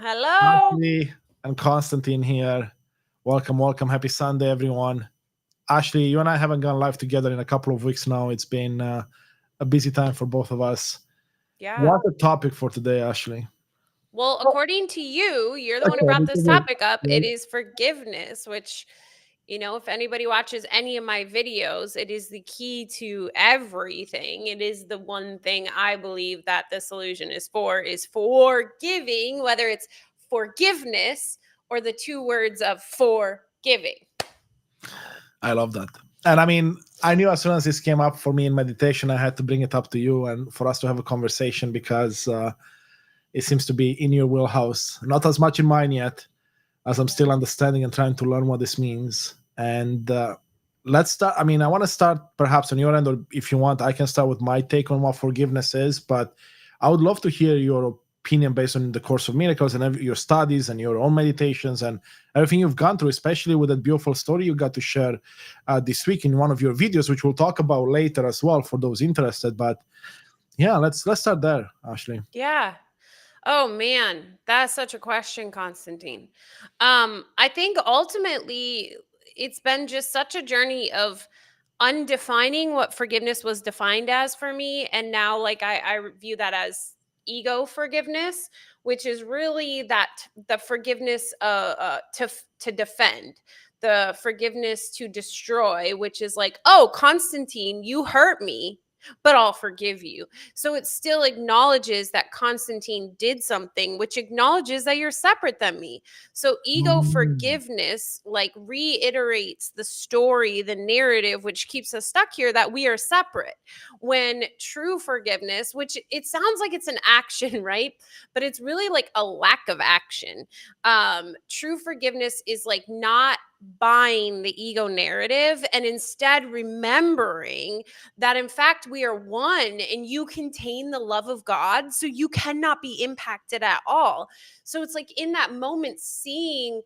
Hello. Ashley and Constantin here. Welcome, welcome. Happy Sunday, everyone. Ashley, you and I haven't gone live together in a couple of weeks now. It's been a busy time for both of us. Yeah. What a topic for today, Ashley. Well, according to you, you're the one who Okay, brought this this is it. topic up. Yeah. It is forgiveness, which, if anybody watches any of my videos, it is the key to everything. It is the one thing I believe that the solution is forgiving, whether it's forgiveness or the two words of forgiving. I love that. And I mean, I knew as soon as this came up for me in meditation, I had to bring it up to you and for us to have a conversation because it seems to be in your wheelhouse. Not as much in mine yet, as I'm still understanding and trying to learn what this means. And let's start. I mean, I want to start perhaps on your end, or if you want, I can start with my take on what forgiveness is. But I would love to hear your opinion based on the Course of Miracles and your studies and your own meditations and everything you've gone through, especially with that beautiful story you got to share this week in one of your videos, which we'll talk about later as well for those interested. But yeah, let's start there, Ashley. Yeah. Oh man, that's such a question, Constantine. I think ultimately it's been just such a journey of undefining what forgiveness was defined as for me, and now like I view that as ego forgiveness, which is really that the forgiveness to defend, the forgiveness to destroy, which is like, oh, Constantine, you hurt me, but I'll forgive you. So it still acknowledges that Constantine did something, which acknowledges that you're separate than me. So ego Mm. forgiveness like reiterates the story, the narrative, which keeps us stuck here that we are separate. When true forgiveness, which it sounds like it's an action, right? But it's really like a lack of action. True forgiveness is like not buying the ego narrative and instead remembering that in fact we are one and you contain the love of God, so you cannot be impacted at all. So it's like in that moment seeing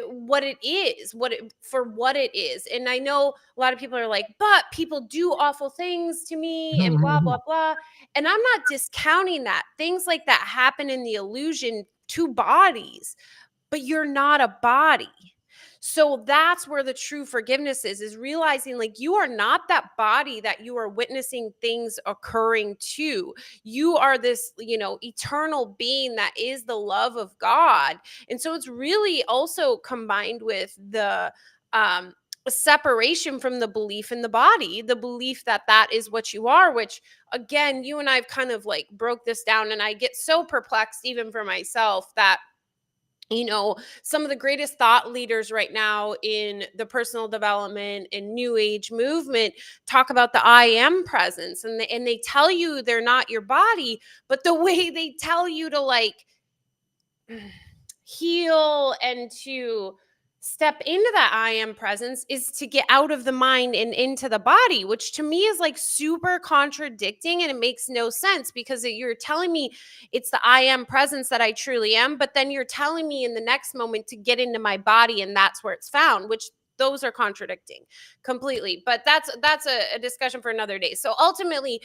what it is, what it is. And I know a lot of people are like, but people do awful things to me and blah blah blah. And I'm not discounting that. Things like that happen in the illusion to bodies, but you're not a body. So that's where the true forgiveness is realizing like you are not that body that you are witnessing things occurring to. You are this, eternal being that is the love of God. And so it's really also combined with the separation from the belief in the body, the belief that that is what you are, which again, you and I've kind of like broke this down, and I get so perplexed even for myself that some of the greatest thought leaders right now in the personal development and new age movement talk about the I am presence, and they tell you they're not your body, but the way they tell you to like heal and to step into that I am presence is to get out of the mind and into the body, which to me is like super contradicting, and it makes no sense because you're telling me it's the I am presence that I truly am, but then you're telling me in the next moment to get into my body and that's where it's found, which those are contradicting completely. But that's a discussion for another day. So ultimately,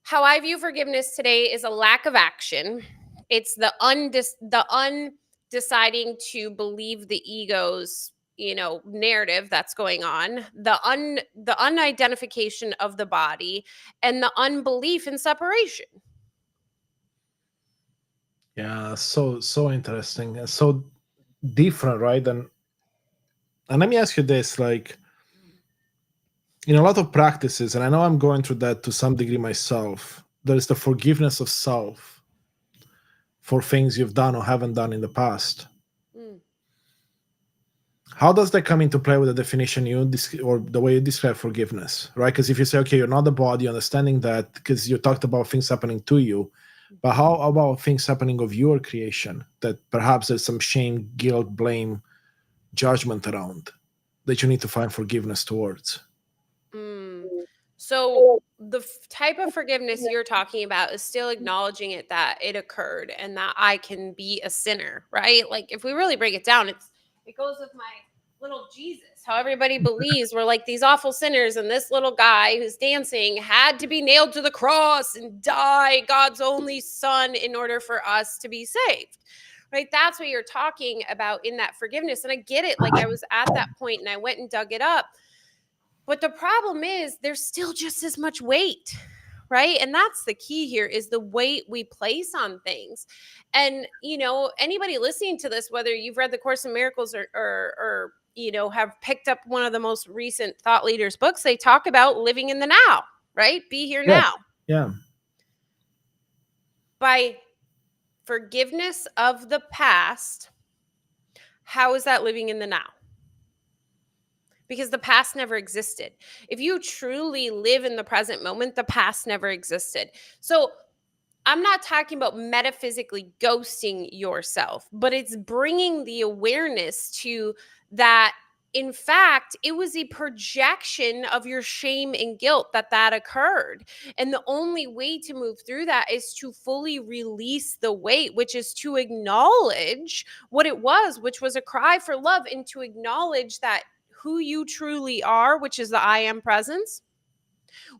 how I view forgiveness today is a lack of action. It's the undeciding to believe the ego's narrative that's going on, the unidentification of the body, and the unbelief in separation. Yeah, so interesting and so different, right? And let me ask you this, like in a lot of practices, and I know I'm going through that to some degree myself, there is the forgiveness of self for things you've done or haven't done in the past. Mm. How does that come into play with the definition or the way you describe forgiveness, right? Because if you say, okay, you're not the body, understanding that because you talked about things happening to you, but how about things happening of your creation that perhaps there's some shame, guilt, blame, judgment around that you need to find forgiveness towards? Mm. So the type of forgiveness you're talking about is still acknowledging it, that it occurred and that I can be a sinner, right? Like if we really break it down, it goes with my little Jesus, how everybody believes we're like these awful sinners, and this little guy who's dancing had to be nailed to the cross and die, God's only son, in order for us to be saved. Right? That's what you're talking about in that forgiveness. And I get it. Like, I was at that point and I went and dug it up. But the problem is there's still just as much weight, right? And that's the key here, is the weight we place on things. And, anybody listening to this, whether you've read the Course in Miracles or have picked up one of the most recent thought leaders' books, they talk about living in the now, right? Be here Yeah. now. Yeah. By forgiveness of the past, how is that living in the now? Because the past never existed. If you truly live in the present moment, the past never existed. So I'm not talking about metaphysically ghosting yourself, but it's bringing the awareness to that. In fact, it was a projection of your shame and guilt that occurred. And the only way to move through that is to fully release the weight, which is to acknowledge what it was, which was a cry for love, and to acknowledge that who you truly are, which is the I am presence,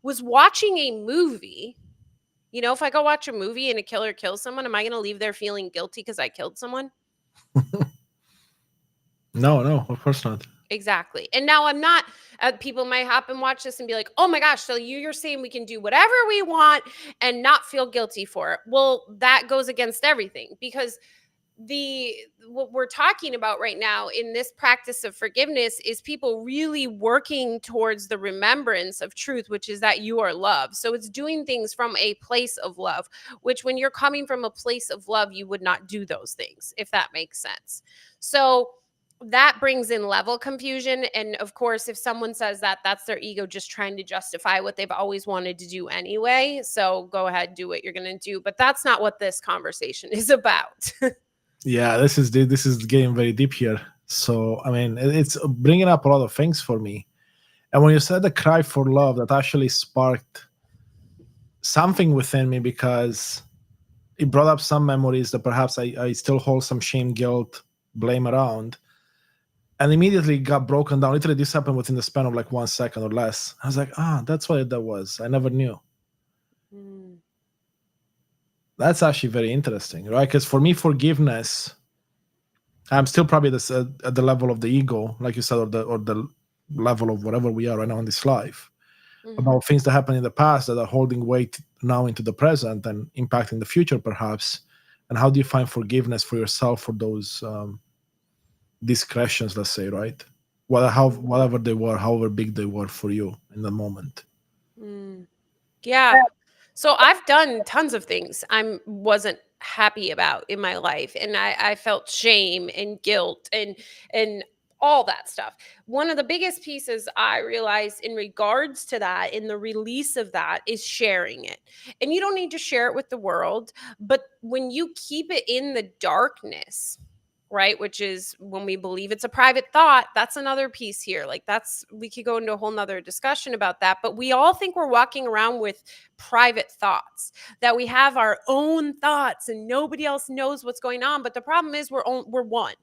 was watching a movie. If I go watch a movie and a killer kills someone, am I going to leave there feeling guilty because I killed someone? No, of course not. Exactly. And now I'm not, people might hop and watch this and be like, oh my gosh, so you're saying we can do whatever we want and not feel guilty for it. Well, that goes against everything, because what we're talking about right now in this practice of forgiveness is people really working towards the remembrance of truth, which is that you are love. So it's doing things from a place of love, which when you're coming from a place of love, you would not do those things, if that makes sense. So that brings in level confusion. And of course, if someone says that, that's their ego just trying to justify what they've always wanted to do anyway. So go ahead, do what you're going to do. But that's not what this conversation is about. Yeah, this is getting very deep here. So I mean, it's bringing up a lot of things for me. And when you said the cry for love, that actually sparked something within me, because it brought up some memories that perhaps I still hold some shame, guilt, blame around, and immediately got broken down. Literally, this happened within the span of like 1 second or less. I was like, that's what that was. I never knew. Mm. That's actually very interesting, right? Because for me, forgiveness, I'm still probably at the level of the ego, like you said, or the level of whatever we are right now in this life, about things that happened in the past that are holding weight now into the present and impacting the future, perhaps. And how do you find forgiveness for yourself for those discretions, let's say, right? Whatever they were, however big they were for you in the moment. Yeah. So I've done tons of things I wasn't happy about in my life, and I felt shame and guilt and all that stuff. One of the biggest pieces I realized in regards to that, in the release of that, is sharing it. And you don't need to share it with the world, but when you keep it in the darkness, right, which is when we believe it's a private thought, that's another piece here. Like, we could go into a whole nother discussion about that, but we all think we're walking around with private thoughts, that we have our own thoughts and nobody else knows what's going on. But the problem is we're one,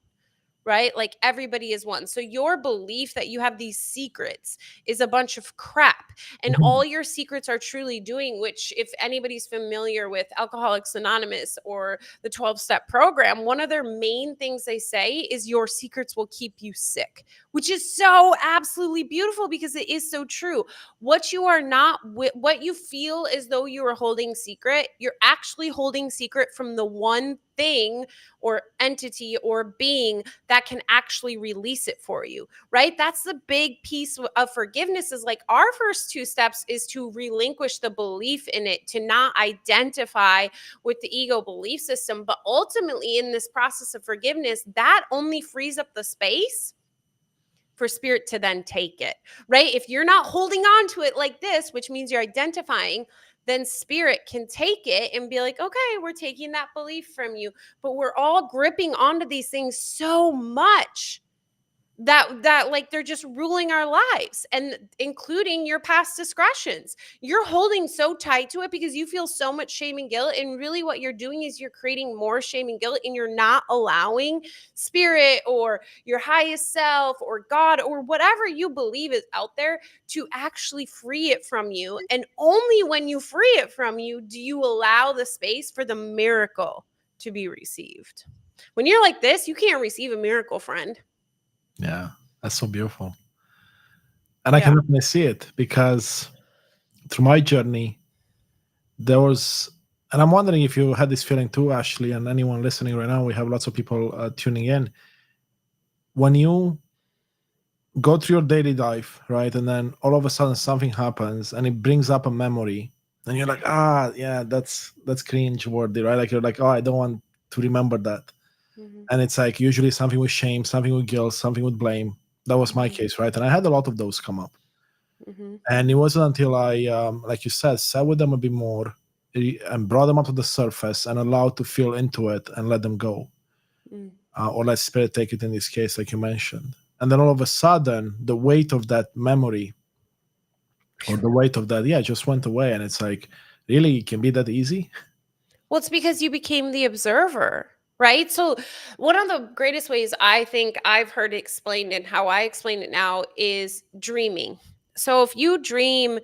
right? Like, everybody is one. So your belief that you have these secrets is a bunch of crap. And all your secrets are truly doing, which, if anybody's familiar with Alcoholics Anonymous or the 12-step program, one of their main things they say is your secrets will keep you sick, which is so absolutely beautiful, because it is so true. What you are not, what you feel as though you are holding secret, you're actually holding secret from the one thing or entity or being that can actually release it for you, right? That's the big piece of forgiveness. Is like, our first two steps is to relinquish the belief in it, to not identify with the ego belief system. But ultimately, in this process of forgiveness, that only frees up the space for spirit to then take it, right? If you're not holding on to it like this, which means you're identifying, then spirit can take it and be like, okay, we're taking that belief from you. But we're all gripping onto these things so much that like they're just ruling our lives, and including your past discretions. You're holding so tight to it because you feel so much shame and guilt, and really what you're doing is you're creating more shame and guilt, and you're not allowing spirit or your highest self or God or whatever you believe is out there to actually free it from you. And only when you free it from you do you allow the space for the miracle to be received. When you're like this, you can't receive a miracle, friend. Yeah, that's so beautiful. And I Yeah. can definitely see it because through my journey, there was, and I'm wondering if you had this feeling too, Ashley, and anyone listening right now. We have lots of people tuning in. When you go through your daily life, right, and then all of a sudden something happens and it brings up a memory, and you're like, yeah, that's cringe worthy, right? Like you're like, oh, I don't want to remember that. Mhm. And it's like usually something with shame, something with guilt, something with blame. That was my Mhm. case, right? And I had a lot of those come up. Mhm. And it wasn't until I, like you said, sat with them a bit more and brought them up to the surface and allowed to feel into it and let them go, Mm. or let spirit take it in this case, like you mentioned. And then all of a sudden, the weight of that memory or the weight of that, yeah, just went away. And it's like, really, it can be that easy? Well, it's because you became the observer, right? So, one of the greatest ways I think I've heard it explained and how I explain it now is dreaming. So, if you dreamt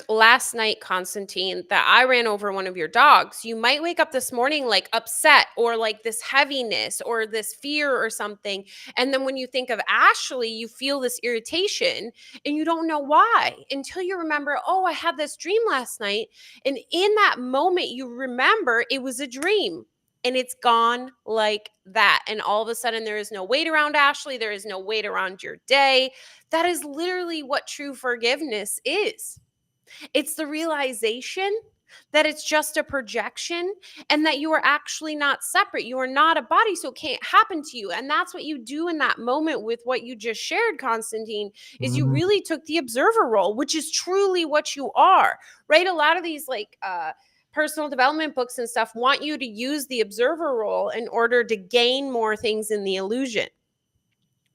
last night, Constantine, that I ran over one of your dogs, you might wake up this morning like upset or like this heaviness or this fear or something. And then when you think of Ashley, you feel this irritation and you don't know why until you remember, oh, I had this dream last night. And in that moment, you remember it was a dream. And it's gone like that. And all of a sudden, there is no weight around Ashley. There is no weight around your day. That is literally what true forgiveness is. It's the realization that it's just a projection and that you are actually not separate. You are not a body, so it can't happen to you. And that's what you do in that moment with what you just shared, Constantine, is you Mhm. really took the observer role, which is truly what you are, right? A lot of these personal development books and stuff want you to use the observer role in order to gain more things in the illusion,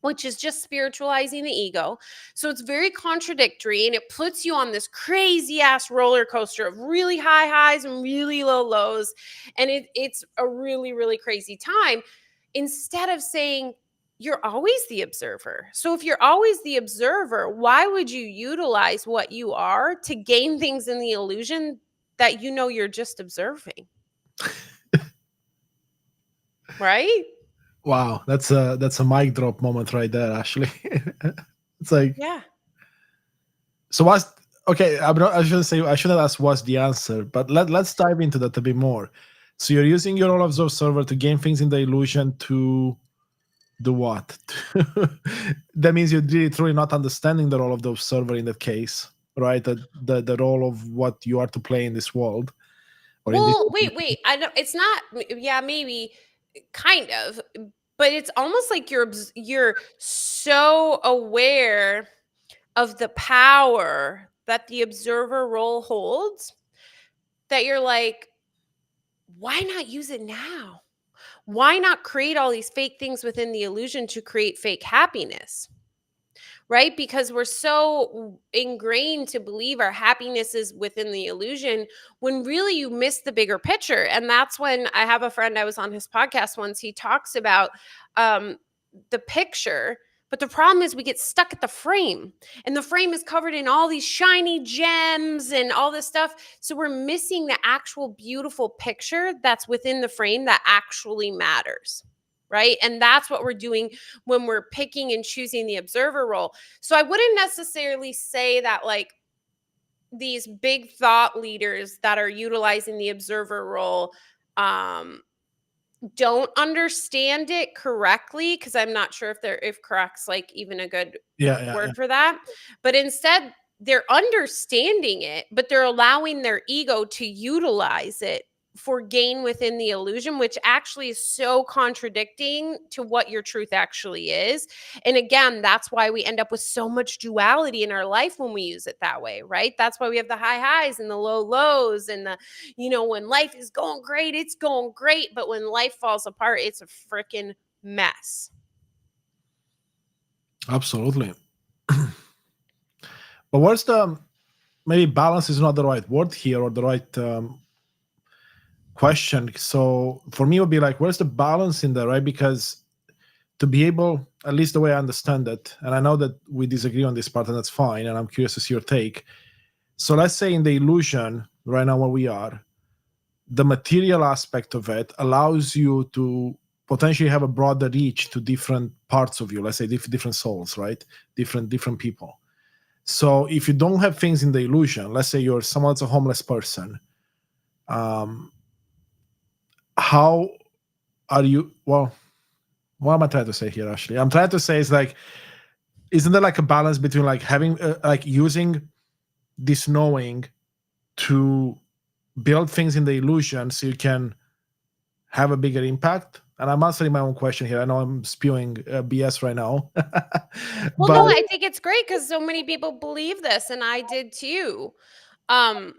which is just spiritualizing the ego. So it's very contradictory and it puts you on this crazy ass roller coaster of really high highs and really low lows. And it's a really, really crazy time instead of saying, you're always the observer. So if you're always the observer, why would you utilize what you are to gain things in the illusion that you know you're just observing? Right? Wow, that's a mic drop moment right there, Ashley. It's like, Yeah. so what's okay? I shouldn't say, I shouldn't ask what's the answer, but let's dive into that a bit more. So you're using your all observe server to gain things in the illusion to do what? That means you're really truly not understanding the role of the observer in that case, right? The role of what you are to play in this world or in this. Well, wait. I don't. It's not. Yeah, maybe, kind of, but it's almost like you're so aware of the power that the observer role holds that you're like, why not use it now? Why not create all these fake things within the illusion to create fake happiness? Right? Because we're so ingrained to believe our happiness is within the illusion when really you miss the bigger picture. And that's when I have a friend, I was on his podcast once, he talks about um, the picture. But the problem is we get stuck at the frame, and the frame is covered in all these shiny gems and all this stuff. So we're missing the actual beautiful picture that's within the frame that actually matters. Right. And that's what we're doing when we're picking and choosing the observer role. So I wouldn't necessarily say that like these big thought leaders that are utilizing the observer role um don't understand it correctly, because I'm not sure if correct's like even a good Yeah, yeah, yeah. word for that. But instead they're understanding it, but they're allowing their ego to utilize it for gain within the illusion, which actually is so contradicting to what your truth actually is. And again, that's why we end up with so much duality in our life when we use it that way, right? That's why we have the high highs and the low lows, and when life is going great, it's going great, but when life falls apart, it's a freaking mess. Absolutely. But what's the, maybe balance is not the right word here, or the right question. So for me, it would be like, where's the balance in there, right? Because to be able, at least the way I understand it, and I know that we disagree on this part, and that's fine, and I'm curious to see your take. So let's say in the illusion, right now where we are, the material aspect of it allows you to potentially have a broader reach to different parts of you, let's say different souls, right? Different people. So if you don't have things in the illusion, let's say you're someone that's a homeless person, um, how are you? Well, what am I trying to say here? Actually, I'm trying to say is like, isn't there like a balance between like having like using this knowing to build things in the illusion so you can have a bigger impact? And I'm answering my own question here. I know I'm spewing BS right now, Well, no, but I think it's great because so many people believe this, and I did too. Um,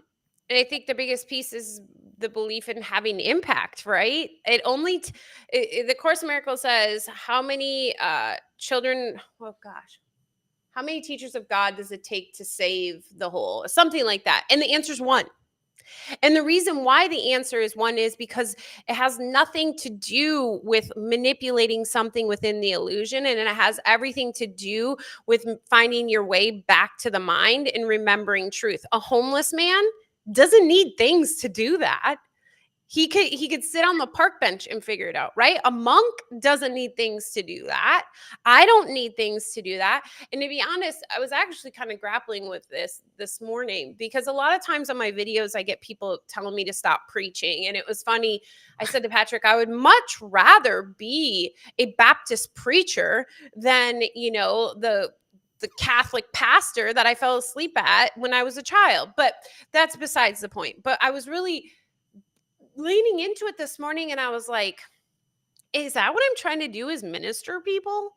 and I think the biggest piece is the belief in having impact, right? It only the Course in Miracles says how many children. Oh gosh, how many teachers of God does it take to save the whole? Something like that, and the answer is one. And the reason why the answer is one is because it has nothing to do with manipulating something within the illusion. And it has everything to do with finding your way back to the mind and remembering truth. A homeless man doesn't need things to do that. He could sit on the park bench and figure it out, right? A monk doesn't need things to do that. I don't need things to do that. And to be honest, I was actually kind of grappling with this morning because a lot of times on my videos I get people telling me to stop preaching, and it was funny. I said to Patrick, I would much rather be a Baptist preacher than, the Catholic pastor that I fell asleep at when I was a child. But that's besides the point. But I was really leaning into it this morning, and I was like, is that what I'm trying to do, is minister people?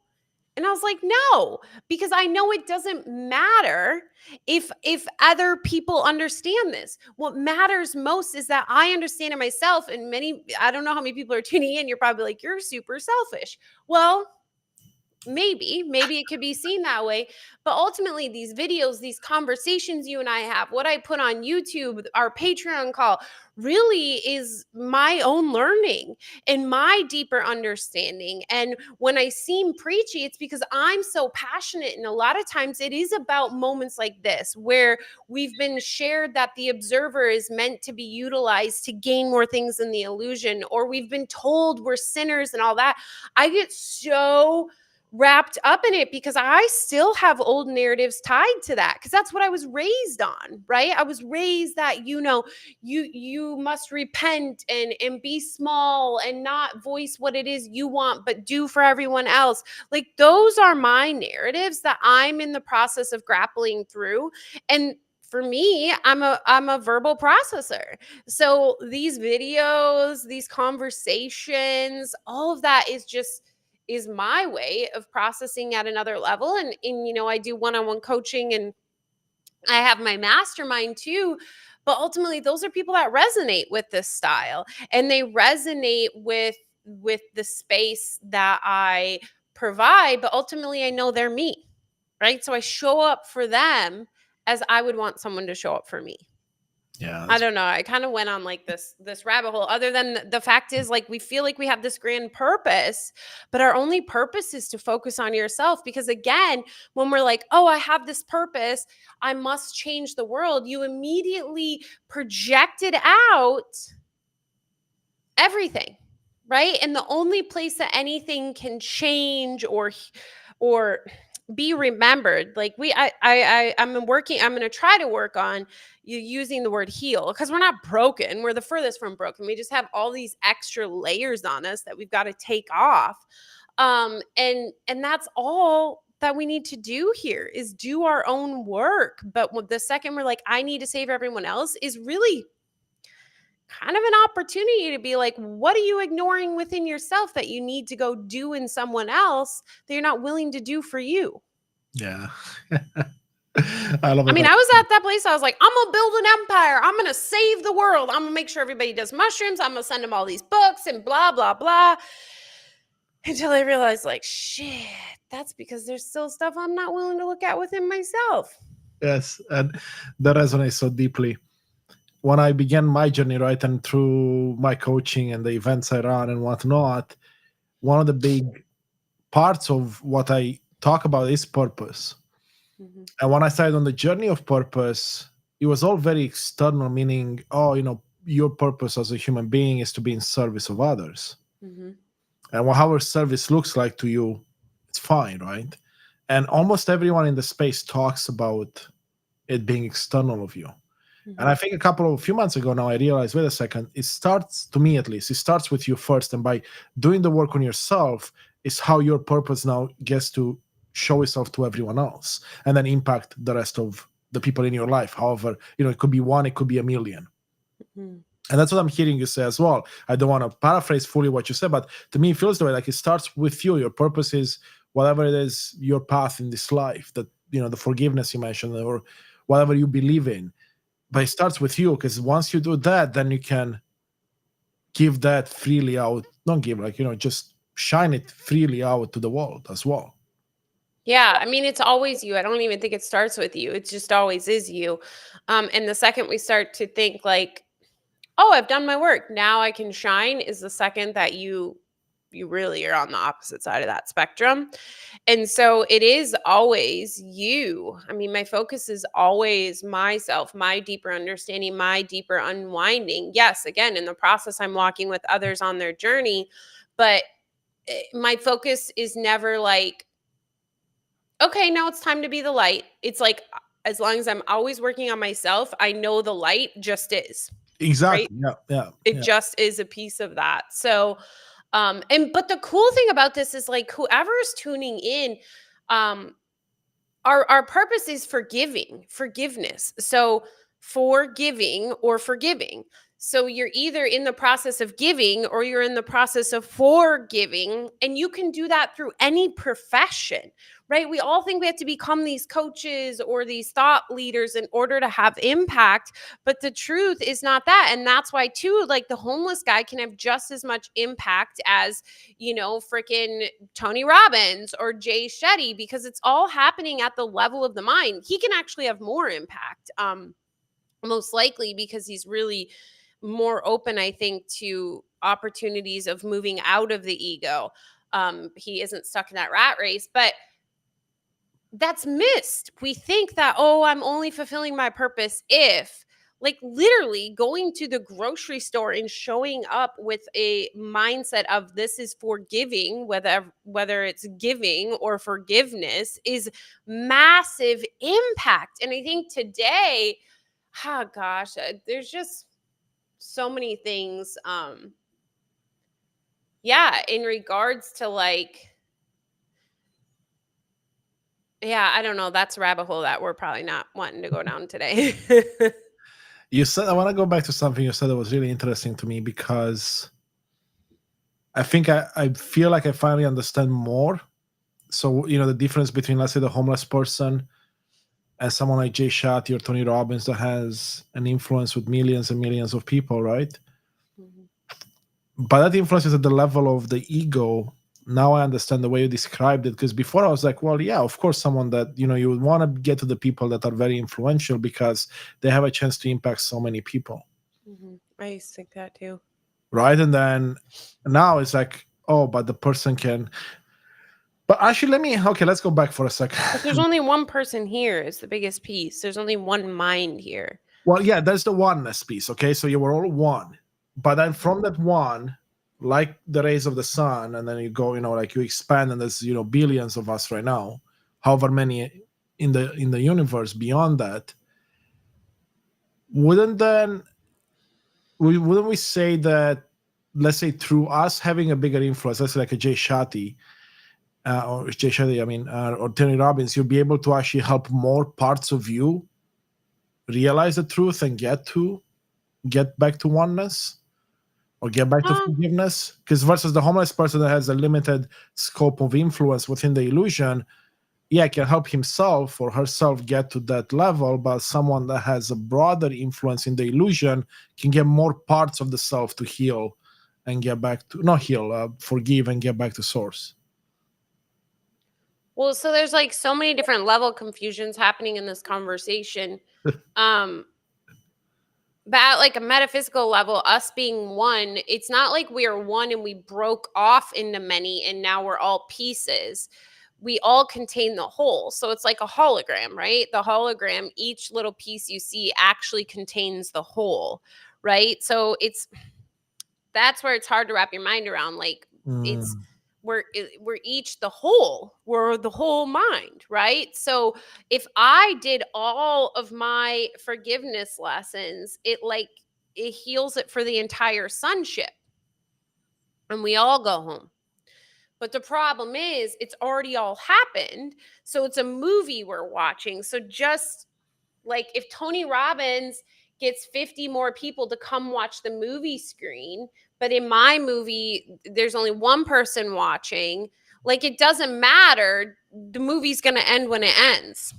And I was like, no, because I know it doesn't matter if other people understand this. What matters most is that I understand it myself. And I don't know how many people are tuning in. You're probably like, you're super selfish. Well, maybe it could be seen that way, but ultimately these videos, these conversations you and I have, what I put on YouTube, our Patreon call, really is my own learning and my deeper understanding. And when I seem preachy, it's because I'm so passionate, and a lot of times it is about moments like this where we've been shared that the observer is meant to be utilized to gain more things in the illusion, or we've been told we're sinners and all that. I get so wrapped up in it because I still have old narratives tied to that, because that's what I was raised on, right? I was raised that, you must repent and be small and not voice what it is you want, but do for everyone else. Like, those are my narratives that I'm in the process of grappling through. And for me, I'm a verbal processor. So these videos, these conversations, all of that is my way of processing at another level. And I do one-on-one coaching, and I have my mastermind too. But ultimately, those are people that resonate with this style, and they resonate with the space that I provide. But ultimately, I know they're me, right? So I show up for them as I would want someone to show up for me. yeah, I don't know. I kind of went on like this rabbit hole. Other than the fact is, like, we feel like we have this grand purpose, but our only purpose is to focus on yourself. Because again, when we're like, oh, I have this purpose, I must change the world, you immediately projected out everything, right? And the only place that anything can change or be remembered, like I'm going to try to work on you using the word heal, because we're not broken, we're the furthest from broken. We just have all these extra layers on us that we've got to take off. And that's all that we need to do here, is do our own work. But the second we're like, I need to save everyone else, is really kind of an opportunity to be like, what are you ignoring within yourself that you need to go do in someone else that you're not willing to do for you? yeah. I love I it. mean, I was at that place. I was like, I'm going to build an empire. I'm going to save the world. I'm going to make sure everybody does mushrooms. I'm going to send them all these books and blah, blah, blah. Until I realized, like, shit, that's because there's still stuff I'm not willing to look at within myself. Yes, and that resonates so deeply. When I began my journey, right, and through my coaching and the events I run and whatnot, one of the big parts of what I talk about is purpose. Mhm. And when I started on the journey of purpose, it was all very external, meaning, oh, your purpose as a human being is to be in service of others. Mhm. And however service looks like to you, it's fine, right? And almost everyone in the space talks about it being external of you. And I Mhm. think a few months ago now, I realized, wait a second, it starts, to me at least, it starts with you first. And by doing the work on yourself is how your purpose now gets to show itself to everyone else and then impact the rest of the people in your life. However, it could be one, it could be a million. Mhm. And that's what I'm hearing you say as well. I don't want to paraphrase fully what you said, but to me, it feels the way like it starts with you. Your purpose is whatever it is, your path in this life, that, the forgiveness you mentioned, or whatever you believe in. But it starts with you, because once you do that, then you can give that freely out. Don't give, like, just shine it freely out to the world as well. Yeah, I mean, it's always you. I don't even think it starts with you. It just always is you. And the second we start to think like, oh, I've done my work, now I can shine, is the second that you really are on the opposite side of that spectrum. And so it is always you. I mean, my focus is always myself, my deeper understanding, my deeper unwinding. Yes, again, in the process, I'm walking with others on their journey, but my focus is never like, okay, now it's time to be the light. It's like, as long as I'm always working on myself, I know the light just is, right? Exactly. Yeah. Yeah. It Yeah. just is a piece of that. So, and but the cool thing about this is like whoever's tuning in, um, our purpose is forgiveness. So forgiving or forgiving. So you're either in the process of giving or you're in the process of forgiving, and you can do that through any profession, right? We all think we have to become these coaches or these thought leaders in order to have impact, but the truth is not that. And that's why too, like the homeless guy can have just as much impact as, freaking Tony Robbins or Jay Shetty, because it's all happening at the level of the mind. He can actually have more impact, most likely because he's really more open, I think, to opportunities of moving out of the ego. He isn't stuck in that rat race, but that's missed. We think that, oh, I'm only fulfilling my purpose if, like, literally going to the grocery store and showing up with a mindset of this is forgiving, whether it's giving or forgiveness, is massive impact. And I think today, oh gosh, there's just so many things, yeah, in regards to like, yeah, I don't know. That's a rabbit hole that we're probably not wanting to go down today. You said, I want to go back to something you said that was really interesting to me, because I think I feel like I finally understand more. So, the difference between, let's say, the homeless person and someone like Jay Shetty or Tony Robbins that has an influence with millions and millions of people, right? Mhm. But that influence is at the level of the ego. Now I understand the way you described it, because before I was like, well, yeah, of course, someone that, you would want to get to the people that are very influential because they have a chance to impact so many people. I used to think that too. Right. And then now it's like, oh, but the person can. But actually, okay, let's go back for a second. But there's only one person here is the biggest piece. There's only one mind here. Well, yeah, there's the oneness piece. Okay. So you were all one. But then from that one, like the rays of the sun, and then you go, like you expand, and there's, billions of us right now, however many in the universe beyond that. Wouldn't then wouldn't we say that, let's say, through us having a bigger influence, let's say like a Jay Shetty, or Jay Shetty, I mean, or Tony Robbins, you'll be able to actually help more parts of you realize the truth and get back to oneness, or get back to Uh, forgiveness? Because versus the homeless person that has a limited scope of influence within the illusion, yeah, can help himself or herself get to that level, but someone that has a broader influence in the illusion can get more parts of the self to heal and get back to, not heal, forgive and get back to source. Well, so there's like so many different level confusions happening in this conversation. Um, but at like a metaphysical level, us being one, it's not like we are one and we broke off into many and now we're all pieces. We all contain the whole. So it's like a hologram, right? The hologram, each little piece you see actually contains the whole, right? So that's where it's hard to wrap your mind around. Like it's Mm, we're each the whole. We're the whole mind, right? So if I did all of my forgiveness lessons, it heals it for the entire sonship, and we all go home. But the problem is, it's already all happened. So it's a movie we're watching. So just like if Tony Robbins gets 50 more people to come watch the movie screen, but in my movie, there's only one person watching, like it doesn't matter. The movie's going to end when it ends.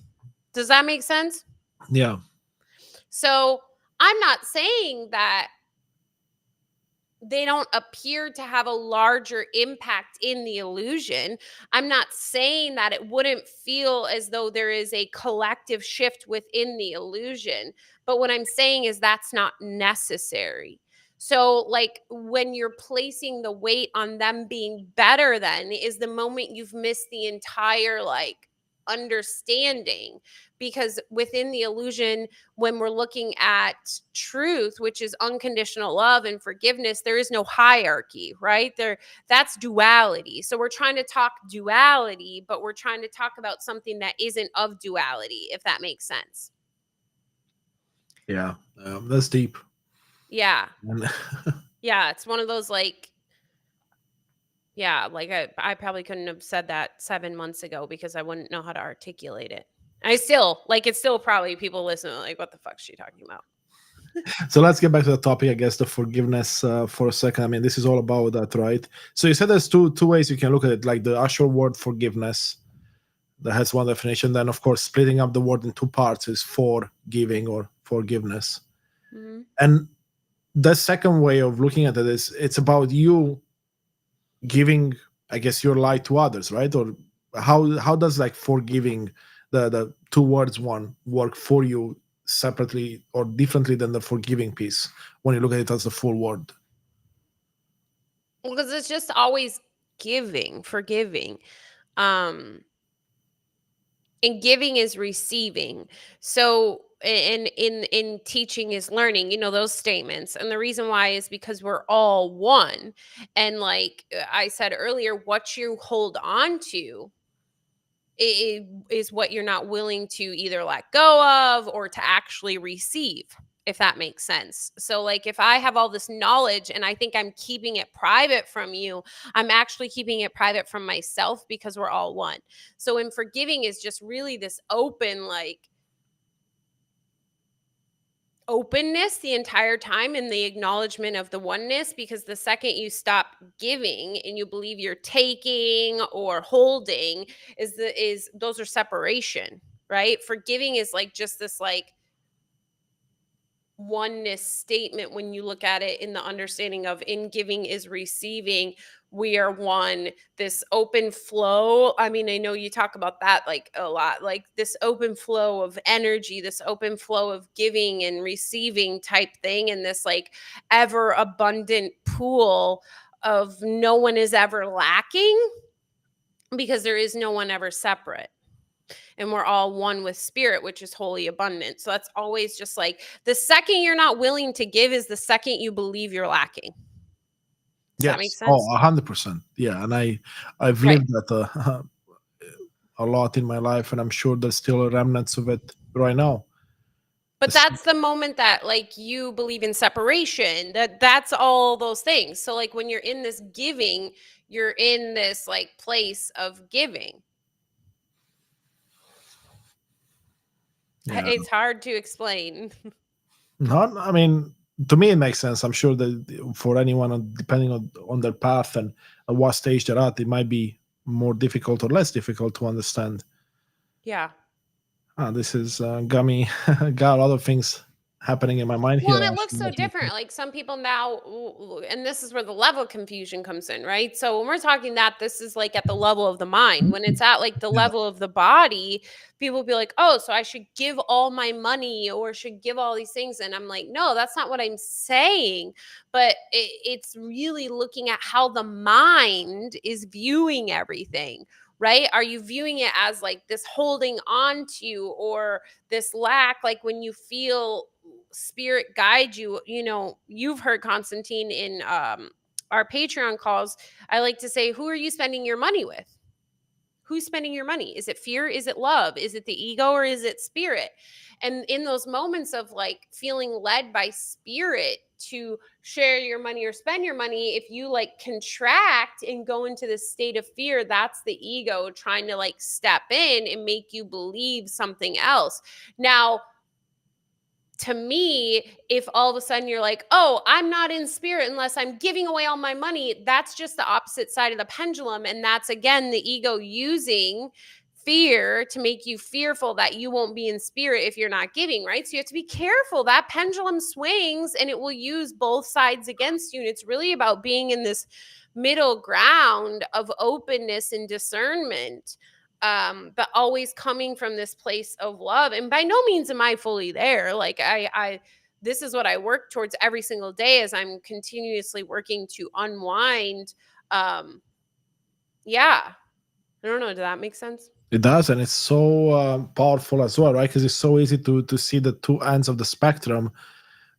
Does that make sense? yeah. So I'm not saying that they don't appear to have a larger impact in the illusion. I'm not saying that it wouldn't feel as though there is a collective shift within the illusion. But what I'm saying is that's not necessary. So, like, when you're placing the weight on them being better than is the moment you've missed the entire, like, understanding. Because within the illusion, when we're looking at truth, which is unconditional love and forgiveness, there is no hierarchy, right? That's duality. So we're trying to talk duality, but we're trying to talk about something that isn't of duality, if that makes sense. Yeah, that's deep. Yeah. And Yeah. It's one of those like, yeah, like I probably couldn't have said that 7 months ago because I wouldn't know how to articulate it. I still like it's still probably people listening like, what the fuck's she talking about? so let's get back to the topic, I guess, the forgiveness for a second. I mean, this is all about that, right? So you said there's two ways you can look at it, like the actual word forgiveness that has one definition. Then, of course, splitting up the word in two parts is forgiving or forgiveness. Mm-hmm. And the second way of looking at it is it's about you giving, I guess, your light to others, right? Or how does like forgiving the two words one work for you separately or differently than the forgiving piece when you look at it as a full word? Well, because it's just always giving, forgiving. Um, and giving is receiving. So in teaching is learning, those statements. And the reason why is because we're all one. And like I said earlier, what you hold on to is what you're not willing to either let go of or to actually receive, if that makes sense. So like if I have all this knowledge and I think I'm keeping it private from you, I'm actually keeping it private from myself because we're all one. So in forgiving is just really this open, like openness the entire time and the acknowledgement of the oneness, because the second you stop giving and you believe you're taking or holding is those are separation, right? Forgiving is like just this like oneness statement when you look at it in the understanding of in giving is receiving, we are one, this open flow. I mean, I know you talk about that like a lot, like this open flow of energy, this open flow of giving and receiving type thing, and this like ever abundant pool of no one is ever lacking because there is no one ever separate, and we're all one with spirit, which is wholly abundant. So that's always just like the second you're not willing to give is the second you believe you're lacking. Does that make Yes. Oh, sense? 100%. Yeah, and I've Right. lived that a lot in my life, and I'm sure there's still remnants of it right now. But It's- that's the moment that like you believe in separation, that's all those things. So like when you're in this giving, you're in this like place of giving. yeah. It's hard to explain. Not, I mean, to me, it makes sense. I'm sure that for anyone, depending on their path and at what stage they're at, it might be more difficult or less difficult to understand. Yeah. This is got me, got a lot of things happening in my mind Well, here. and it looks Actually, so that makes different. sense. Like some people now, and this is where the level of confusion comes in, right? So when we're talking that, this is like at the level of the mind. When it's at like the Yeah. level of the body, people be like, oh, so I should give all my money or should give all these things. And I'm like, no, that's not what I'm saying. But it's really looking at how the mind is viewing everything. Right? Are you viewing it as like this holding on to or this lack? Like when you feel spirit guide you, you've heard Constantine in our Patreon calls. I like to say, who are you spending your money with? Who's spending your money? Is it fear? Is it love? Is it the ego or is it spirit? And in those moments of like feeling led by spirit to share your money or spend your money, if you like contract and go into this state of fear, that's the ego trying to like step in and make you believe something else. Now, to me, if all of a sudden you're like, oh, I'm not in spirit unless I'm giving away all my money, that's just the opposite side of the pendulum. And that's again the ego using fear to make you fearful that you won't be in spirit if you're not giving, right? So you have to be careful. That pendulum swings and it will use both sides against you. And it's really about being in this middle ground of openness and discernment, but always coming from this place of love. And by no means am I fully there. Like this is what I work towards every single day as I'm continuously working to unwind. Um, yeah. I don't know. Does that make sense? It does, and it's so powerful as well, right? Because it's so easy to see the two ends of the spectrum.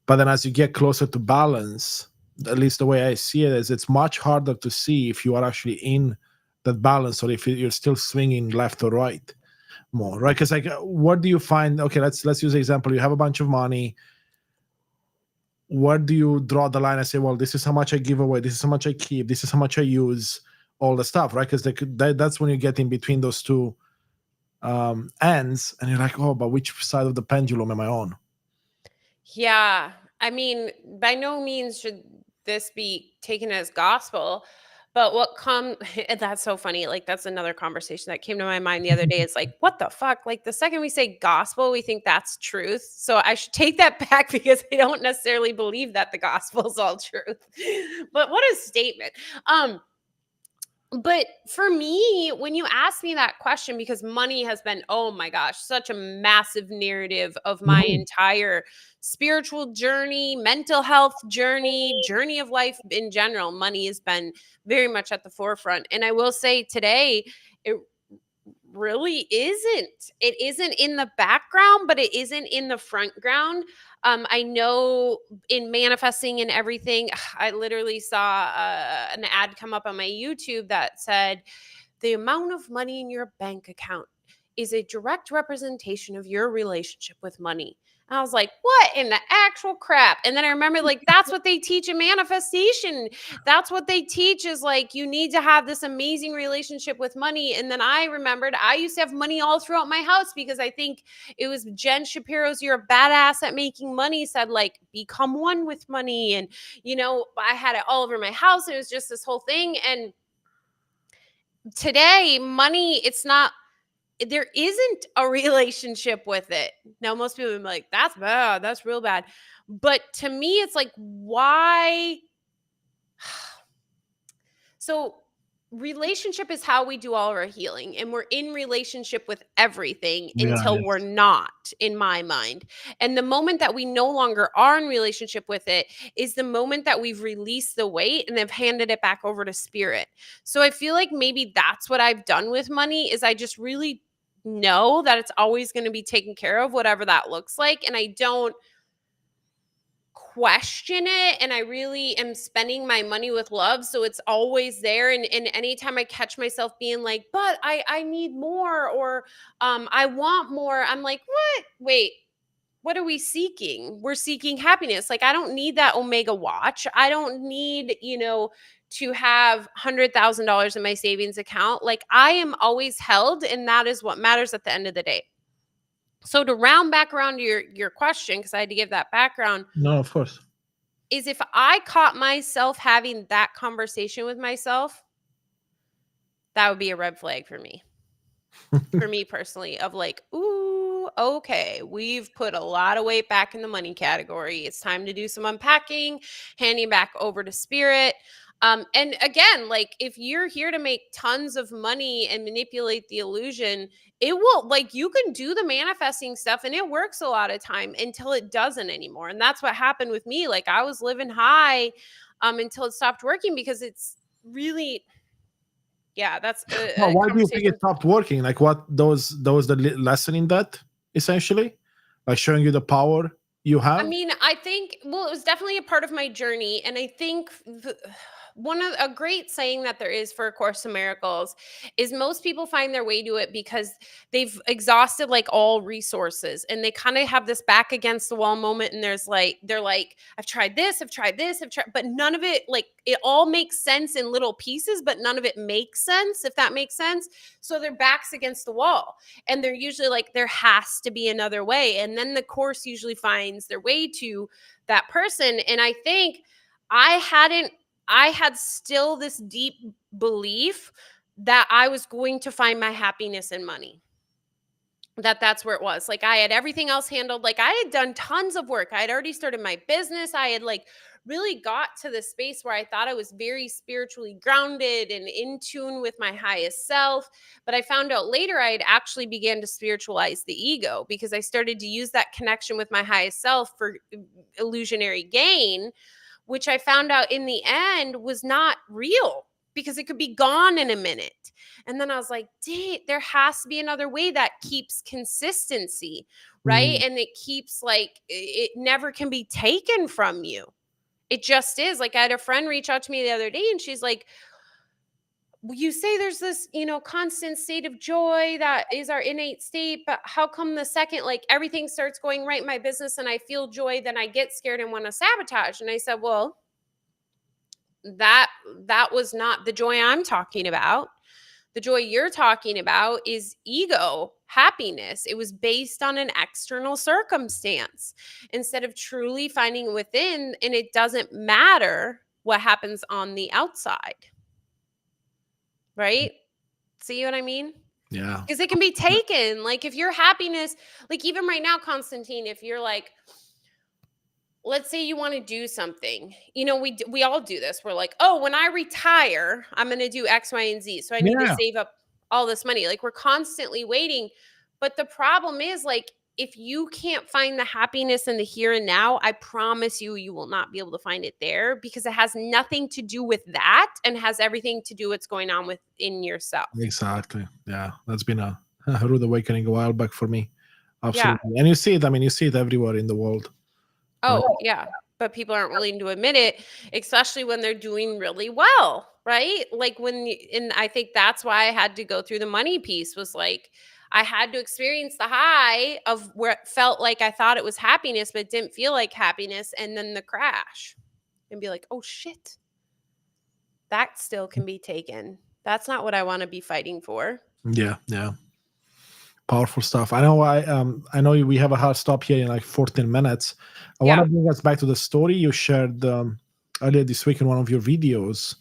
But then, as you get closer to balance, at least the way I see it is, it's much harder to see if you are actually in that balance or if you're still swinging left or right more, right? Because like, what do you find? Okay, let's use an example. You have a bunch of money. Where do you draw the line and say, well, this is how much I give away, this is how much I keep, this is how much I use, all the stuff, right? Because that's when you get in between those two ends, and you're like, oh, but which side of the pendulum am I on? Yeah. I mean, by no means should this be taken as gospel. But what come that's so funny. Like that's another conversation that came to my mind the other day. It's like, what the fuck? Like the second we say gospel, we think that's truth. So I should take that back because I don't necessarily believe that the gospel is all truth. But what a statement. But for me, when you ask me that question, because money has been, oh my gosh, such a massive narrative of my Mhm. entire spiritual journey, mental health journey of life in general, money has been very much at the forefront. And I will say today, it really isn't. It isn't in the background, but it isn't in the front ground. I know in manifesting and everything, I literally saw an ad come up on my YouTube that said, the amount of money in your bank account is a direct representation of your relationship with money. And I was like, what in the actual crap? And then I remember, like, that's what they teach in manifestation. That's what they teach is like, you need to have this amazing relationship with money. And then I remembered I used to have money all throughout my house because I think it was Jen Shapiro's You're a Badass at Making Money said, like, become one with money. And, I had it all over my house. It was just this whole thing. And today, money, it's not, there isn't a relationship with it. Now, most people are like, that's bad. That's real bad. But to me, it's like, why? So, relationship is how we do all of our healing, and we're in relationship with everything Yeah, until we're yes. not, in my mind. And the moment that we no longer are in relationship with it is the moment that we've released the weight and have handed it back over to spirit. So, I feel like maybe that's what I've done with money is I just really know that it's always going to be taken care of, whatever that looks like, and I don't question it, and I really am spending my money with love, so it's always there. And anytime I catch myself being like, but I need more, or I want more, I'm like, what? Wait, what are we seeking? We're seeking happiness. Like, I don't need that Omega watch. I don't need, to have $100,000 in my savings account. Like, I am always held, and that is what matters at the end of the day. So to round back around to your question, because I had to give that background, No, of course. is if I caught myself having that conversation with myself, that would be a red flag for me personally, of like, ooh, okay, we've put a lot of weight back in the money category. It's time to do some unpacking, handing back over to spirit. And again, like if you're here to make tons of money and manipulate the illusion, it will, like, you can do the manifesting stuff and it works a lot of time until it doesn't anymore. And that's what happened with me. Like I was living high until it stopped working, because it's really, yeah, that's Well, a why do you think it conversation. stopped working? Like, what those the lesson in that essentially, like showing you the power you I have? mean, I think, well, it was definitely a part of my journey. And I think one of a great saying that there is for A Course in Miracles is most people find their way to it because they've exhausted like all resources, and they kind of have this back against the wall moment. And they're like, I've tried this, I've tried, but none of it, like, it all makes sense in little pieces, but none of it makes sense, if that makes sense. So their back's against the wall, and they're usually like, there has to be another way. And then the course usually finds their way to that person. And I think I hadn't, I had still this deep belief that I was going to find my happiness in money, that's where it was. Like I had everything else handled. Like I had done tons of work. I had already started my business. I had like really got to the space where I thought I was very spiritually grounded and in tune with my highest self. But I found out later I had actually began to spiritualize the ego, because I started to use that connection with my highest self for illusionary gain, which I found out in the end was not real, because it could be gone in a minute. And then I was like, dang, there has to be another way that keeps consistency, right? Mm, And it keeps like, it never can be taken from you. It just is. Like I had a friend reach out to me the other day and she's like, "Well, you say there's this, constant state of joy that is our innate state, but how come the second like everything starts going right in my business and I feel joy, then I get scared and want to sabotage?" And I said, "Well, that that was not the joy I'm talking about. The joy you're talking about is ego happiness. It was based on an external circumstance instead of truly finding within, and it doesn't matter what happens on the outside." Right? See what I mean? yeah. Because it can be taken. Like if your happiness, like even right now, Constantine, if you're like, let's say you want to do something, we all do this. We're like, oh, when I retire, I'm going to do X, Y, and Z. So I need to Yeah, save up all this money. Like we're constantly waiting. But the problem is, like, if you can't find the happiness in the here and now, I promise you, you will not be able to find it there, because it has nothing to do with that and has everything to do what's going on within yourself. exactly. Yeah, that's been a rude awakening a while back for me. Yeah. Absolutely. And you see it. I mean, you see it everywhere in the world. Right? Oh, yeah. But people aren't willing to admit it, especially when they're doing really well, right? Like and I think that's why I had to go through the money piece, was like, I had to experience the high of where it felt like I thought it was happiness, but it didn't feel like happiness. And then the crash, and be like, oh shit, that still can be taken. That's not what I want to be fighting for. Yeah, yeah. Powerful stuff. I know we have a hard stop here in like 14 minutes. I want Yeah. to bring us back to the story you shared earlier this week in one of your videos.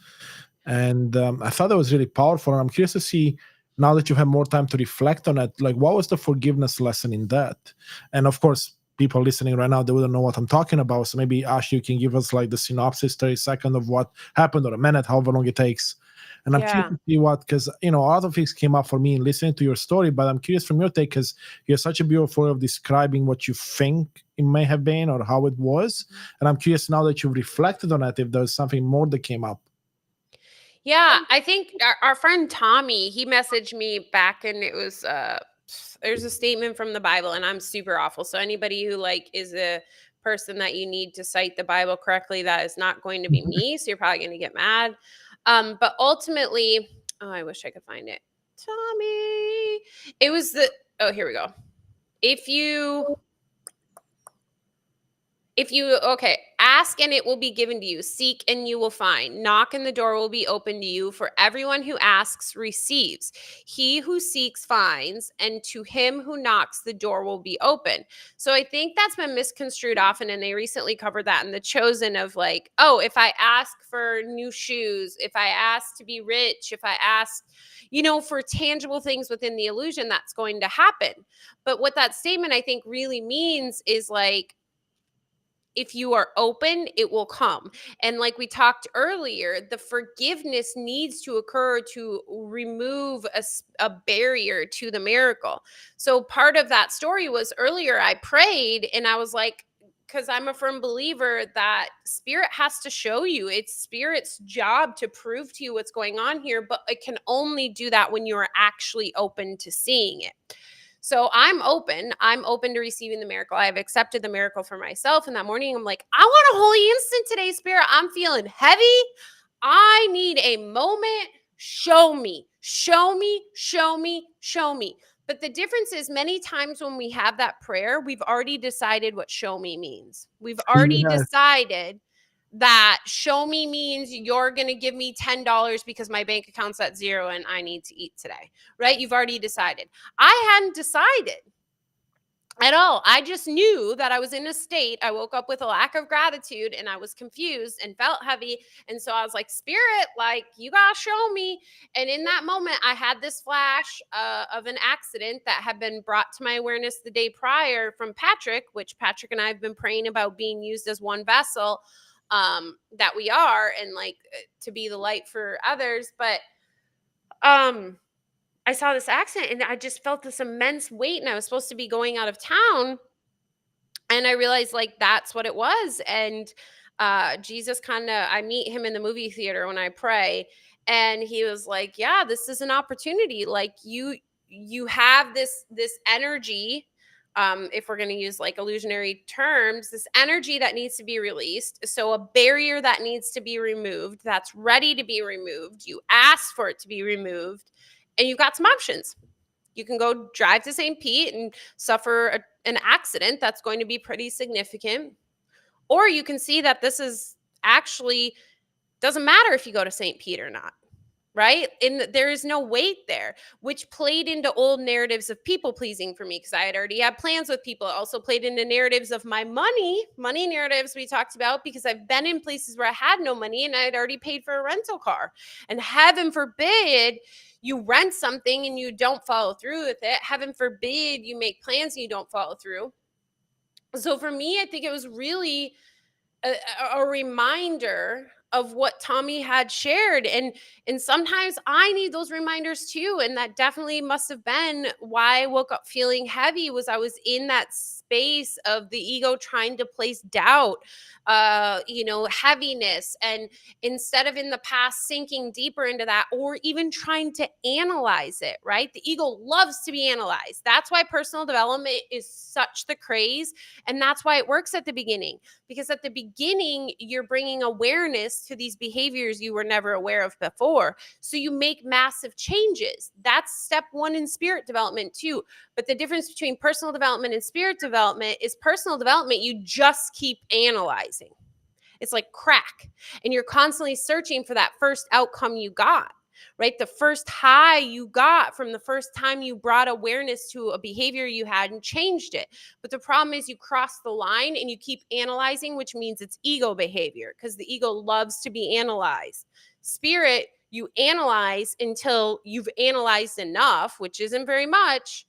And I thought that was really powerful. And I'm curious to see, now that you have more time to reflect on it, like what was the forgiveness lesson in that? And of course, people listening right now, they wouldn't know what I'm talking about. So maybe Ash, you can give us like the synopsis, 30 seconds of what happened, or a minute, however long it takes. And I'm curious Yeah. to see what, because a lot of things came up for me in listening to your story, but I'm curious from your take, because you have such a beautiful way of describing what you think it may have been or how it was. And I'm curious, now that you've reflected on it, if there's something more that came up. Yeah, I think our friend Tommy, he messaged me back, and it was there's a statement from the Bible, and I'm super awful. So anybody who like is a person that you need to cite the Bible correctly, that is not going to be me. So you're probably going to get mad. But ultimately, oh, I wish I could find it. Tommy. It was the, oh, here we go. If you If you okay, ask and it will be given to you. Seek and you will find. Knock and the door will be open to you. For everyone who asks receives. He who seeks finds, and to him who knocks the door will be open. So I think that's been misconstrued often, and they recently covered that in The Chosen of like, oh, if I ask for new shoes, if I ask to be rich, if I ask, for tangible things within the illusion, that's going to happen. But what that statement I think really means is like, if you are open, it will come. And like we talked earlier, the forgiveness needs to occur to remove a barrier to the miracle. So part of that story was earlier I prayed and I was like, because I'm a firm believer that spirit has to show you. It's spirit's job to prove to you what's going on here, but it can only do that when you are actually open to seeing it. So I'm open. I'm open to receiving the miracle. I have accepted the miracle for myself. And that morning, I'm like, I want a holy instant today, Spirit. I'm feeling heavy. I need a moment. Show me, show me, show me, show me. But the difference is many times when we have that prayer, we've already decided what show me means. We've already Yes. decided that show me means you're going to give me $10 because my bank account's at zero and I need to eat today, right? You've already decided. I hadn't decided at all. I just knew that I was in a state. I woke up with a lack of gratitude and I was confused and felt heavy. And so I was like, Spirit, like, you got to show me. And in that moment, I had this flash of an accident that had been brought to my awareness the day prior from Patrick, which Patrick and I have been praying about being used as one vessel, that we are, and like to be the light for others. But I saw this accident and I just felt this immense weight, and I was supposed to be going out of town, and I realized like that's what it was. And Jesus I meet him in the movie theater when I pray, and he was like, yeah, this is an opportunity. Like you have this energy, if we're going to use like illusionary terms, this energy that needs to be released. So a barrier that needs to be removed, that's ready to be removed. You ask for it to be removed, and you've got some options. You can go drive to St. Pete and suffer an accident that's going to be pretty significant. Or you can see that this is actually doesn't matter if you go to St. Pete or not, right? And there is no weight there, which played into old narratives of people pleasing for me because I had already had plans with people. It also played into narratives of my money narratives we talked about, because I've been in places where I had no money and I had already paid for a rental car. And heaven forbid you rent something and you don't follow through with it. Heaven forbid you make plans and you don't follow through. So for me, I think it was really a reminder of what Tommy had shared, and sometimes I need those reminders too. And that definitely must have been why I woke up feeling heavy, was I was in that space of the ego trying to place doubt, heaviness, and instead of in the past sinking deeper into that or even trying to analyze it, right? The ego loves to be analyzed. That's why personal development is such the craze, and that's why it works at the beginning, because at the beginning, you're bringing awareness to these behaviors you were never aware of before. So you make massive changes. That's step one in spirit development too. But the difference between personal development and spirit development is personal development, you just keep analyzing. It's like crack. And you're constantly searching for that first outcome you got, right? The first high you got from the first time you brought awareness to a behavior you had and changed it. But the problem is you cross the line and you keep analyzing, which means it's ego behavior, because the ego loves to be analyzed. Spirit, you analyze until you've analyzed enough, which isn't very much,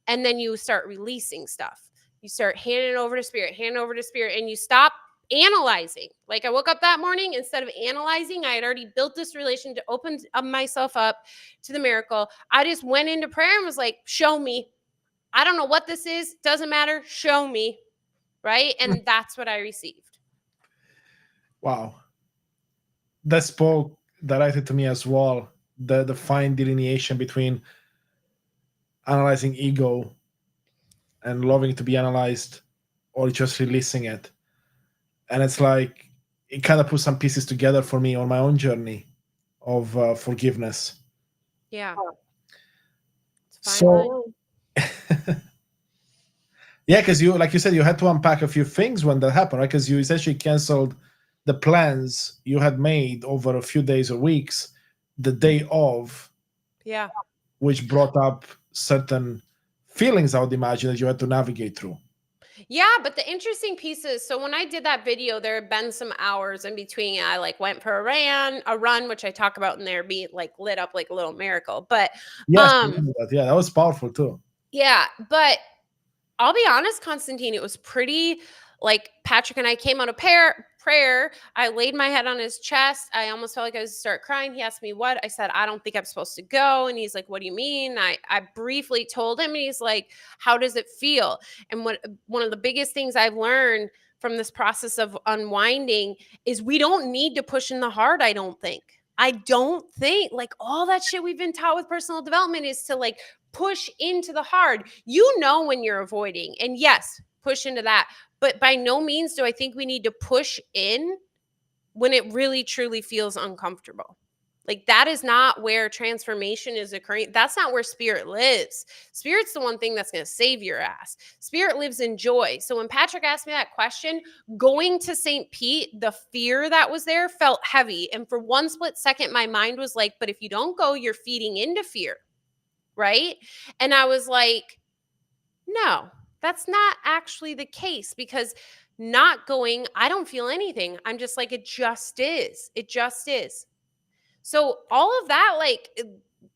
and then you start releasing stuff. You start handing it over to spirit, and you stop analyzing. Like I woke up that morning, instead of analyzing, I had already built this relation to open myself up to the miracle. I just went into prayer and was like, show me. I don't know what this is. Doesn't matter. Show me. Right. And that's what I received. Wow. That spoke directly to me as well. The fine delineation between analyzing ego and loving to be analyzed, or just releasing it. And it's like it kind of put some pieces together for me on my own journey of forgiveness. Yeah. So Yeah, because you, like you said, you had to unpack a few things when that happened, right? Because you essentially canceled the plans you had made over a few days or weeks the day of, Yeah. which brought up certain feelings, I would imagine, that you had to navigate through. Yeah, but the interesting piece is, so when I did that video, there had been some hours in between. I like went for a run, which I talk about in there, being like lit up like a little miracle. But Yes, I um, remember that. Yeah, that was powerful too. yeah, but I'll be honest, Constantine, it was pretty like Patrick and I came out of prayer. I laid my head on his chest. I almost felt like I was to start crying. He asked me what. I said, I don't think I'm supposed to go. And he's like, what do you mean? I briefly told him, and he's like, how does it feel? And one of the biggest things I've learned from this process of unwinding is we don't need to push in the hard, I don't think. I don't think like all that shit we've been taught with personal development is to like push into the hard. You know when you're avoiding. And yes, push into that. But by no means do I think we need to push in when it really truly feels uncomfortable. Like that is not where transformation is occurring. That's not where spirit lives. Spirit's the one thing that's going to save your ass. Spirit lives in joy. So when Patrick asked me that question, going to St. Pete, the fear that was there felt heavy. And for one split second, my mind was like, but if you don't go, you're feeding into fear. Right. And I was like, no, that's not actually the case because not going, I don't feel anything. I'm just like, it just is. It just is. So all of that, like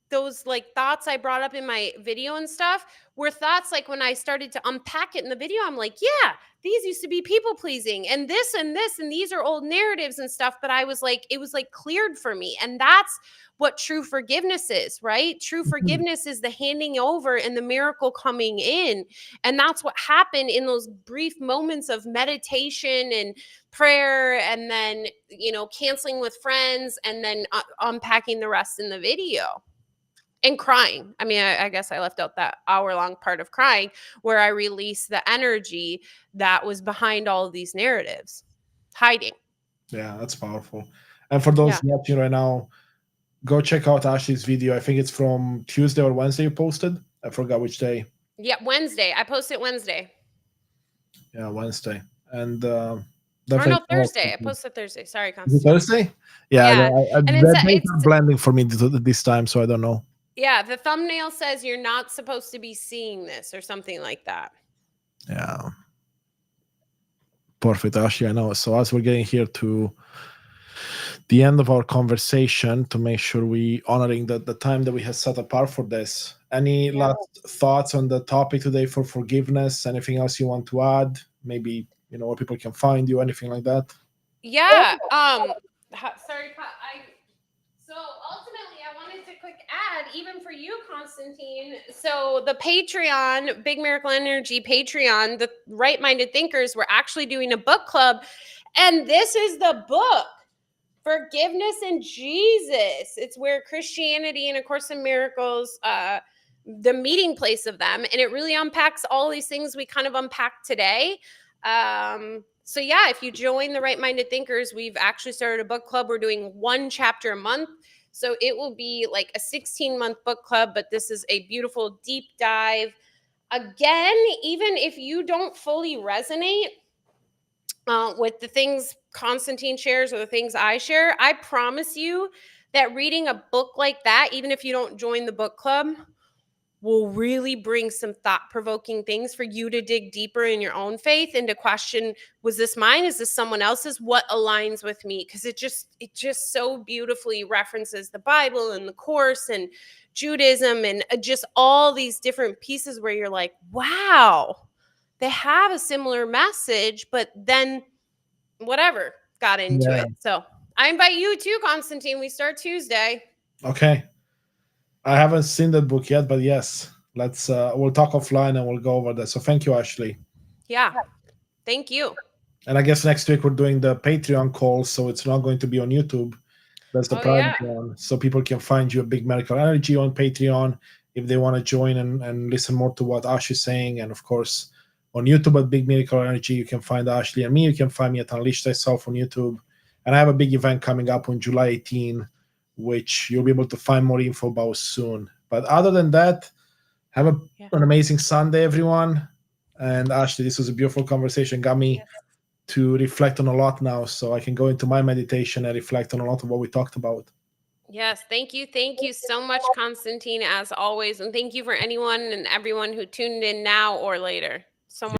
those like thoughts I brought up in my video and stuff were thoughts like when I started to unpack it in the video, I'm like, yeah, these used to be people pleasing and this and this, and these are old narratives and stuff. But I was like, it was like cleared for me. And that's what true forgiveness is, right? True Mhm. forgiveness is the handing over and the miracle coming in. And that's what happened in those brief moments of meditation and prayer, and then canceling with friends, and then unpacking the rest in the video and crying. I mean, I guess I left out that hour-long part of crying where I released the energy that was behind all of these narratives hiding. Yeah, that's powerful. And for Yeah. those watching right now, go check out Ashley's video. I think it's from Tuesday or Wednesday you posted. I forgot which day. Yeah, Wednesday. I posted Wednesday. Yeah, Wednesday. And Or no, definitely. Thursday. I posted Thursday. Sorry, Is it Constantine. Thursday? Yeah, Yeah. And that days are blending for me this time, so I don't know. yeah, the thumbnail says you're not supposed to be seeing this or something like that. Yeah. Perfect, Ashley. I know. So as we're getting here to the end of our conversation, to make sure we honoring the time that we have set apart for this. Any Yeah. last thoughts on the topic today for forgiveness? Anything else you want to add? Maybe where people can find you, anything like that. Yeah. Sorry, so ultimately I wanted to quick add, even for you, Constantine. So the Patreon, Big Miracle Energy Patreon, the Right Minded Thinkers, we're actually doing a book club. And this is the book. Forgiveness and Jesus. It's where Christianity and A Course in Miracles, the meeting place of them. And it really unpacks all these things we kind of unpacked today. So yeah, if you join the Right Minded Thinkers, we've actually started a book club. We're doing one chapter a month. So it will be like a 16-month book club, but this is a beautiful deep dive. Again, even if you don't fully resonate with the things Constantine shares or the things I share, I promise you that reading a book like that, even if you don't join the book club, will really bring some thought-provoking things for you to dig deeper in your own faith and to question, was this mine? Is this someone else's? What aligns with me? Because it just so beautifully references the Bible and the Course and Judaism and just all these different pieces where you're like, wow, they have a similar message, but then whatever got into Yeah. it. So I invite you too, Constantine. We start Tuesday. Okay. I haven't seen that book yet, but yes, let's we'll talk offline and we'll go over that. So thank you, Ashley. Yeah. Thank you. And I guess next week we're doing the Patreon call, so it's not going to be on YouTube. That's the Oh, private yeah. one. So people can find you a Big Medical Energy on Patreon if they want to join and listen more to what Ash is saying. And of course, on YouTube at Big Medical Energy, you can find Ashley and me. You can find me at Unleash Thyself on YouTube. And I have a big event coming up on July 18, which you'll be able to find more info about soon. But other than that, have Yeah. an amazing Sunday, everyone. And Ashley, this was a beautiful conversation. Got me to reflect on a lot now, so I can go into my meditation and reflect on a lot of what we talked about. Yes, thank you. Thank you so much, Constantine, as always. And thank you for anyone and everyone who tuned in now or later. So much.